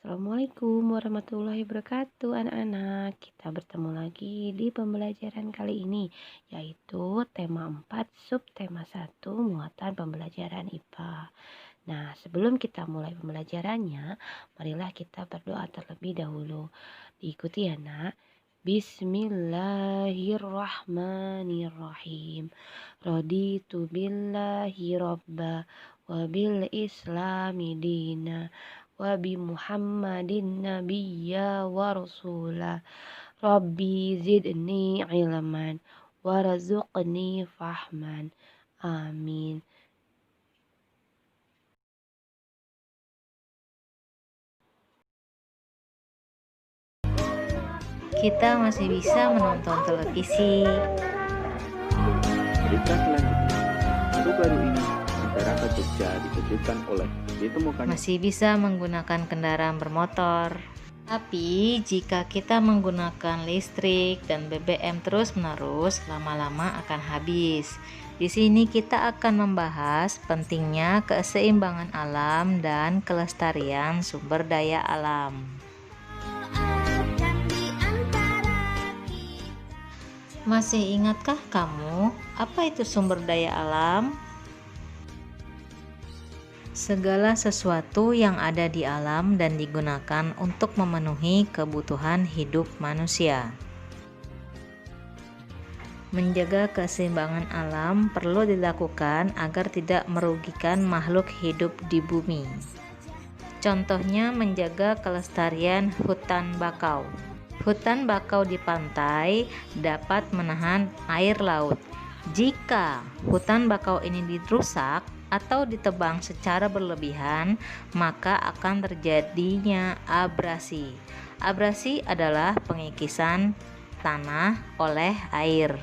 Assalamualaikum warahmatullahi wabarakatuh anak-anak. Kita bertemu lagi di pembelajaran kali ini, yaitu tema 4 subtema 1 muatan pembelajaran IPA. Nah, sebelum kita mulai pembelajarannya, marilah kita berdoa terlebih dahulu. Diikuti ya nak. Bismillahirrahmanirrahim. Raditu billahi robba wa bil islami dina wa bi Muhammadin nabiyya wa rasula. Rabbi zidni ilman warzuqni fahman. Amin. Kita masih bisa menonton televisi. Berita selanjutnya, baru-baru ini masyarakat Jogja dikejutkan oleh ditemukannya Masih bisa menggunakan kendaraan bermotor. Tapi jika kita menggunakan listrik dan BBM terus-menerus, lama-lama akan habis. Di sini kita akan membahas pentingnya keseimbangan alam dan kelestarian sumber daya alam. Masih ingatkah kamu apa itu sumber daya alam? Segala sesuatu yang ada di alam dan digunakan untuk memenuhi kebutuhan hidup manusia. Menjaga keseimbangan alam perlu dilakukan agar tidak merugikan makhluk hidup di bumi. Contohnya menjaga kelestarian hutan bakau. Hutan bakau di pantai dapat menahan air laut. Jika hutan bakau ini dirusak atau ditebang secara berlebihan, maka akan terjadinya abrasi. Abrasi adalah pengikisan tanah oleh air.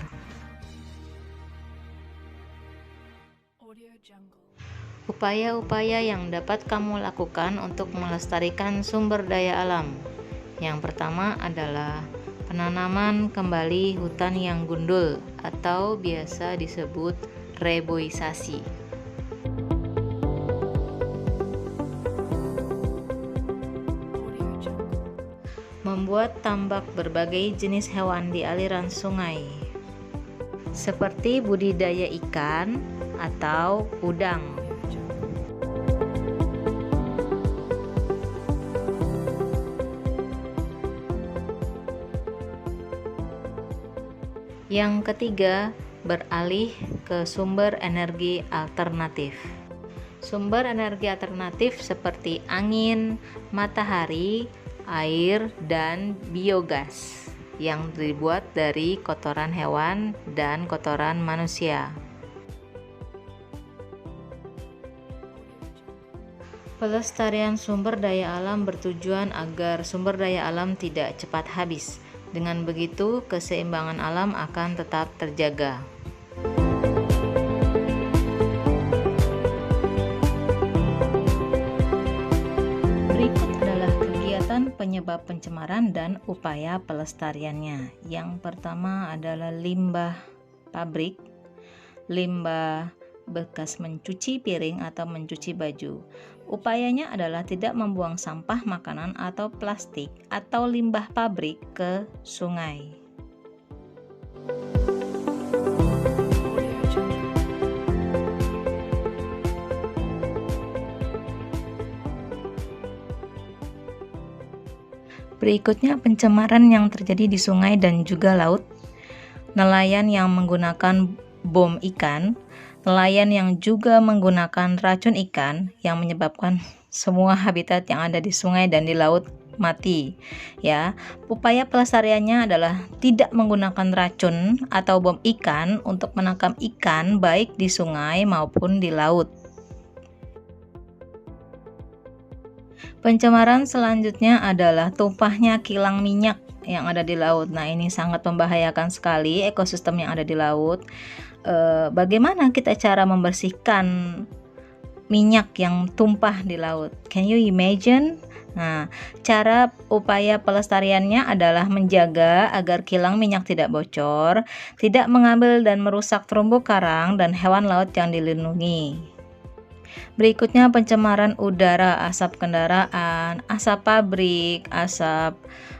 Upaya-upaya yang dapat kamu lakukan untuk melestarikan sumber daya alam. Yang pertama adalah penanaman kembali hutan yang gundul atau biasa disebut reboisasi. Membuat tambak berbagai jenis hewan di aliran sungai, seperti budidaya ikan atau udang. Yang ketiga, beralih ke sumber energi alternatif. Sumber energi alternatif seperti angin, matahari, air, dan biogas yang dibuat dari kotoran hewan dan kotoran manusia. Pelestarian sumber daya alam bertujuan agar sumber daya alam tidak cepat habis. Dengan begitu, keseimbangan alam akan tetap terjaga. Berikut adalah kegiatan penyebab pencemaran dan upaya pelestariannya. Yang pertama adalah limbah pabrik, limbah bekas mencuci piring atau mencuci baju. Upayanya adalah tidak membuang sampah makanan atau plastik atau limbah pabrik ke sungai. Berikutnya pencemaran yang terjadi di sungai dan juga laut. Nelayan yang menggunakan bom ikan, nelayan yang juga menggunakan racun ikan yang menyebabkan semua habitat yang ada di sungai dan di laut mati. Ya, upaya pelestariannya adalah tidak menggunakan racun atau bom ikan untuk menangkap ikan baik di sungai maupun di laut. Pencemaran selanjutnya adalah tumpahnya kilang minyak yang ada di laut. Nah, ini sangat membahayakan sekali ekosistem yang ada di laut. Bagaimana kita cara membersihkan minyak yang tumpah di laut? Can you imagine? Nah, cara upaya pelestariannya adalah menjaga agar kilang minyak tidak bocor, tidak mengambil dan merusak terumbu karang dan hewan laut yang dilindungi. Berikutnya pencemaran udara, asap kendaraan, asap pabrik, asap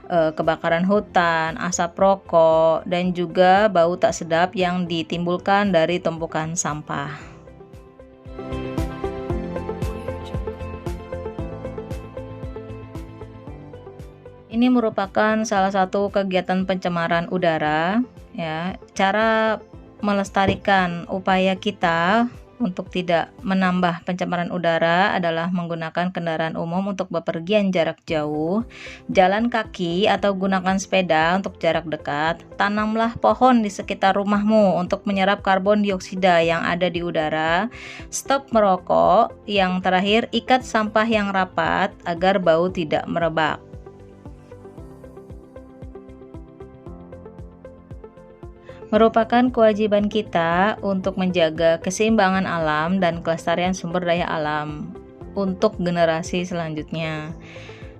kebakaran hutan, asap rokok, dan juga bau tak sedap yang ditimbulkan dari tumpukan sampah. Ini merupakan salah satu kegiatan pencemaran udara, ya. Cara melestarikan upaya kita untuk tidak menambah pencemaran udara adalah menggunakan kendaraan umum untuk bepergian jarak jauh, jalan kaki atau gunakan sepeda untuk jarak dekat. Tanamlah pohon di sekitar rumahmu untuk menyerap karbon dioksida yang ada di udara. Stop merokok. Yang terakhir, ikat sampah yang rapat agar bau tidak merebak. Merupakan kewajiban kita untuk menjaga keseimbangan alam dan kelestarian sumber daya alam untuk generasi selanjutnya.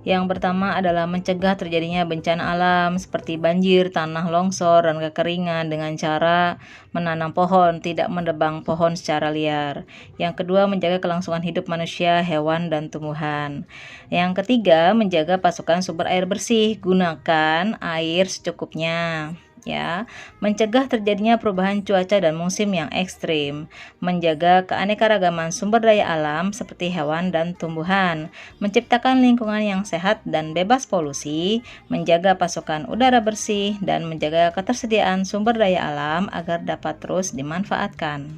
Yang pertama adalah mencegah terjadinya bencana alam seperti banjir, tanah longsor, dan kekeringan dengan cara menanam pohon, tidak menebang pohon secara liar. Yang kedua, menjaga kelangsungan hidup manusia, hewan, dan tumbuhan. Yang ketiga, menjaga pasokan sumber air bersih, gunakan air secukupnya. Ya, mencegah terjadinya perubahan cuaca dan musim yang ekstrim, menjaga keanekaragaman sumber daya alam seperti hewan dan tumbuhan, menciptakan lingkungan yang sehat dan bebas polusi, menjaga pasokan udara bersih, dan menjaga ketersediaan sumber daya alam agar dapat terus dimanfaatkan.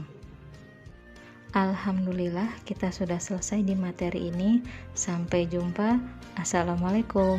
Alhamdulillah, kita sudah selesai di materi ini. Sampai jumpa. Assalamualaikum.